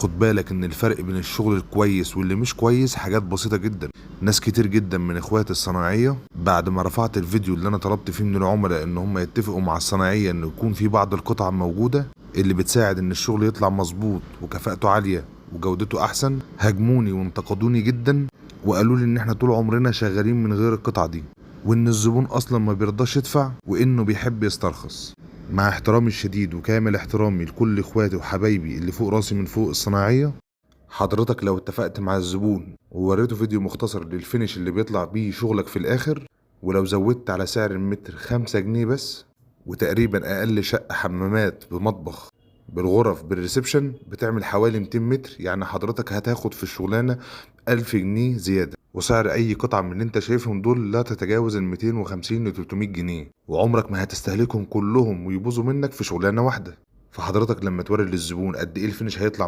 خد بالك ان الفرق بين الشغل الكويس واللي مش كويس حاجات بسيطة جدا. ناس كتير جدا من اخواتي الصناعية بعد ما رفعت الفيديو اللي انا طلبت فيه من العملاء ان هم يتفقوا مع الصناعية ان يكون في بعض القطع موجودة اللي بتساعد ان الشغل يطلع مظبوط وكفاءته عالية وجودته احسن، هاجموني وانتقدوني جدا وقالوا لي ان احنا طول عمرنا شغالين من غير القطع دي، وان الزبون اصلا ما بيرضاش يدفع وانه بيحب يسترخص. مع احترامي الشديد وكامل احترامي لكل اخواتي وحبايبي اللي فوق راسي من فوق الصناعية، حضرتك لو اتفقت مع الزبون ووريته فيديو مختصر للفينش اللي بيطلع بيه شغلك في الاخر، ولو زودت على سعر المتر 5 جنيه بس، وتقريبا اقل شقة حمامات بمطبخ بالغرف بالريسبشن بتعمل حوالي 200 متر، يعني حضرتك هتاخد في الشغلانة 1000 جنيه زيادة. وسعر اي قطعة من اللي انت شايفهم دول لا تتجاوز 250 ل 300 جنيه، وعمرك ما هتستهلكهم كلهم ويبوظوا منك في شغلانة واحدة. فحضرتك لما توري للزبون قد ايه الفينش هيطلع